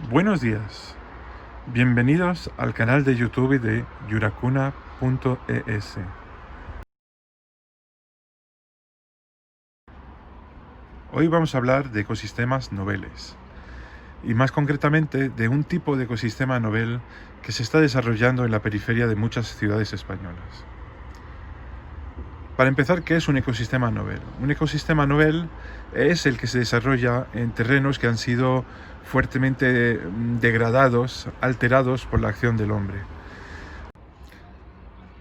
Buenos días, bienvenidos al canal de YouTube de yuracuna.es. Hoy vamos a hablar de ecosistemas noveles y más concretamente de un tipo de ecosistema novel que se está desarrollando en la periferia de muchas ciudades españolas. Para empezar, ¿qué es un ecosistema novel? Un ecosistema novel es el que se desarrolla en terrenos que han sido fuertemente degradados, alterados por la acción del hombre.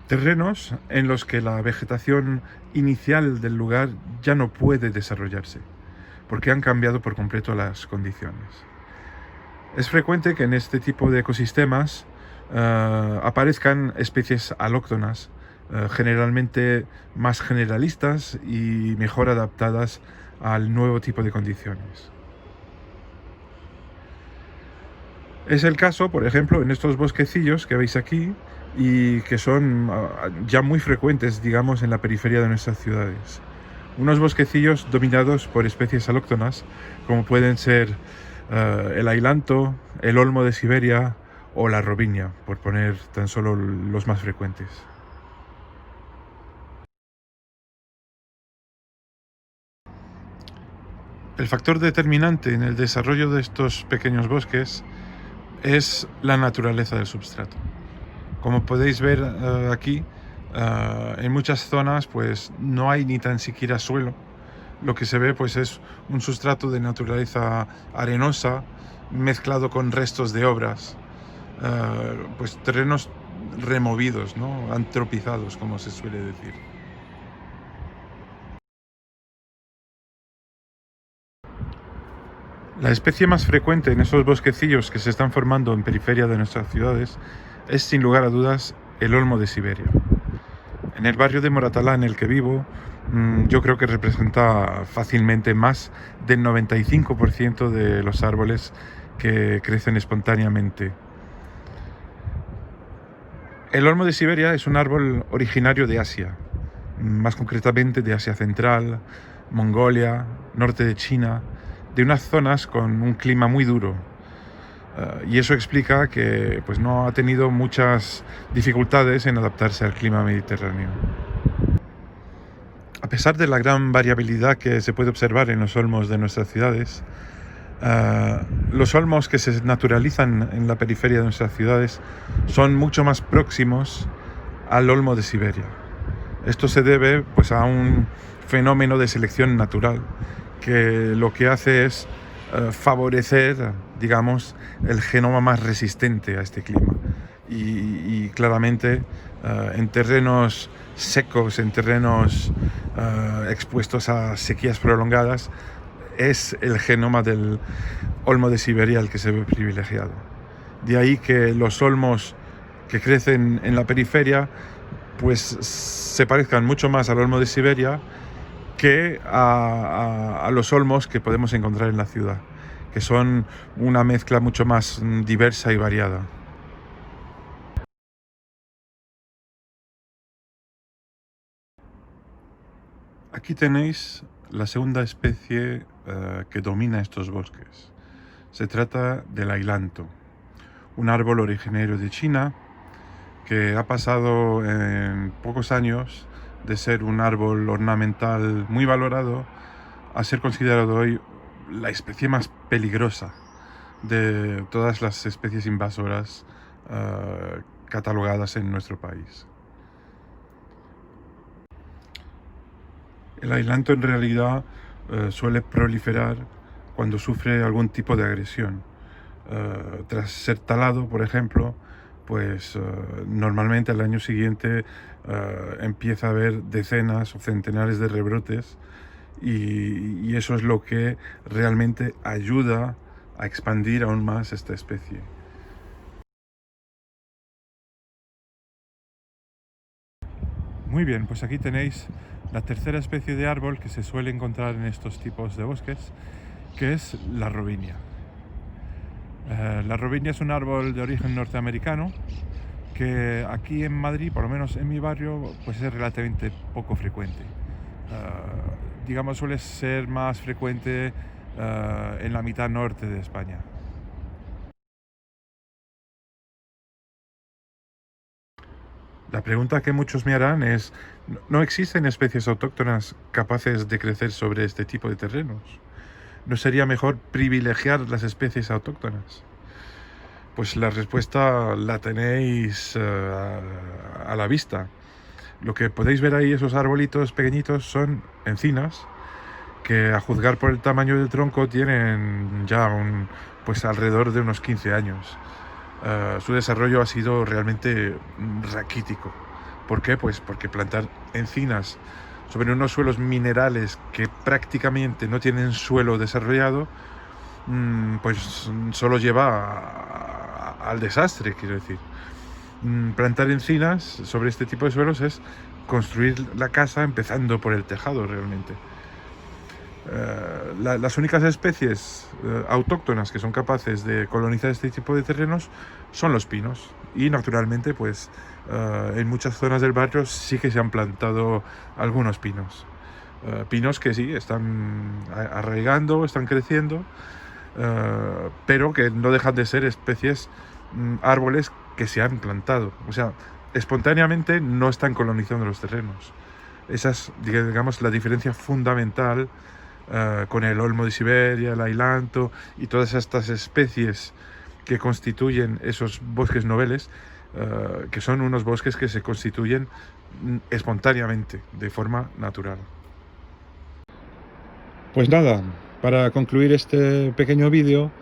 Terrenos en los que la vegetación inicial del lugar ya no puede desarrollarse, porque han cambiado por completo las condiciones. Es frecuente que en este tipo de ecosistemas aparezcan especies alóctonas, generalmente más generalistas y mejor adaptadas al nuevo tipo de condiciones. Es el caso, por ejemplo, en estos bosquecillos que veis aquí y que son ya muy frecuentes, digamos, en la periferia de nuestras ciudades. Unos bosquecillos dominados por especies alóctonas, como pueden ser el ailanto, el olmo de Siberia o la robinia, por poner tan solo los más frecuentes. El factor determinante en el desarrollo de estos pequeños bosques es la naturaleza del substrato. Como podéis ver aquí, en muchas zonas pues no hay ni tan siquiera suelo. Lo que se ve pues es un sustrato de naturaleza arenosa mezclado con restos de obras, pues terrenos removidos, ¿no? Antropizados, como se suele decir. La especie más frecuente en esos bosquecillos que se están formando en periferia de nuestras ciudades es, sin lugar a dudas, el olmo de Siberia. En el barrio de Moratalá en el que vivo, yo creo que representa fácilmente más del 95% de los árboles que crecen espontáneamente. El olmo de Siberia es un árbol originario de Asia, más concretamente de Asia Central, Mongolia, norte de China, de unas zonas con un clima muy duro. Y eso explica que pues, no ha tenido muchas dificultades en adaptarse al clima mediterráneo. A pesar de la gran variabilidad que se puede observar en los olmos de nuestras ciudades, los olmos que se naturalizan en la periferia de nuestras ciudades son mucho más próximos al olmo de Siberia. Esto se debe pues, a un fenómeno de selección natural que lo que hace es favorecer, digamos, el genoma más resistente a este clima. Y claramente en terrenos secos, en terrenos expuestos a sequías prolongadas, es el genoma del olmo de Siberia el que se ve privilegiado. De ahí que los olmos que crecen en la periferia pues se parezcan mucho más al olmo de Siberia que a los olmos que podemos encontrar en la ciudad, que son una mezcla mucho más diversa y variada. Aquí tenéis la segunda especie que domina estos bosques. Se trata del ailanto, un árbol originario de China que ha pasado en pocos años de ser un árbol ornamental muy valorado a ser considerado hoy la especie más peligrosa de todas las especies invasoras catalogadas en nuestro país. El ailanto en realidad suele proliferar cuando sufre algún tipo de agresión. Tras ser talado, por ejemplo, pues normalmente al año siguiente empieza a haber decenas o centenares de rebrotes y eso es lo que realmente ayuda a expandir aún más esta especie. Muy bien, pues aquí tenéis la tercera especie de árbol que se suele encontrar en estos tipos de bosques, que es la robinia. La robinia es un árbol de origen norteamericano que aquí en Madrid, por lo menos en mi barrio, pues es relativamente poco frecuente. Digamos, suele ser más frecuente en la mitad norte de España. La pregunta que muchos me harán es, ¿no existen especies autóctonas capaces de crecer sobre este tipo de terrenos? ¿No sería mejor privilegiar las especies autóctonas? Pues la respuesta la tenéis a la vista. Lo que podéis ver ahí, esos arbolitos pequeñitos, son encinas que, a juzgar por el tamaño del tronco, tienen ya pues alrededor de unos 15 años. Su desarrollo ha sido realmente raquítico. ¿Por qué? Pues porque plantar encinas sobre unos suelos minerales que prácticamente no tienen suelo desarrollado, pues solo lleva al desastre, quiero decir. Plantar encinas sobre este tipo de suelos es construir la casa empezando por el tejado, realmente. Las únicas especies autóctonas que son capaces de colonizar este tipo de terrenos son los pinos, y naturalmente pues en muchas zonas del barrio sí que se han plantado algunos pinos. Pinos que sí, están arraigando, están creciendo, pero que no dejan de ser especies, árboles que se han plantado. O sea, espontáneamente no están colonizando los terrenos. Esa es, digamos, la diferencia fundamental con el olmo de Siberia, el ailanto y todas estas especies que constituyen esos bosques noveles, que son unos bosques que se constituyen espontáneamente, de forma natural. Pues nada, para concluir este pequeño vídeo,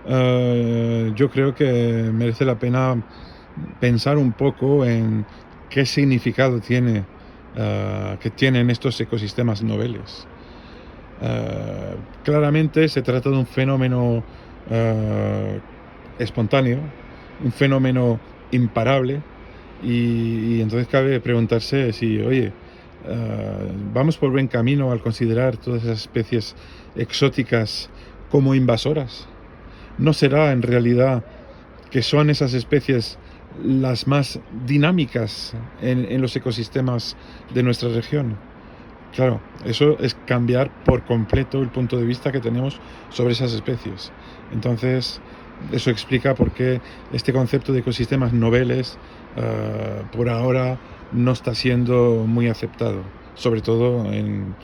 yo creo que merece la pena pensar un poco en qué significado que tienen estos ecosistemas noveles. Claramente se trata de un fenómeno espontáneo, un fenómeno imparable, y entonces cabe preguntarse si, oye, vamos por buen camino al considerar todas esas especies exóticas como invasoras. ¿No será en realidad que son esas especies las más dinámicas en los ecosistemas de nuestra región? Claro, eso es cambiar por completo el punto de vista que tenemos sobre esas especies. Entonces, eso explica por qué este concepto de ecosistemas noveles por ahora no está siendo muy aceptado, sobre todo en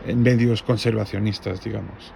medios conservacionistas, digamos.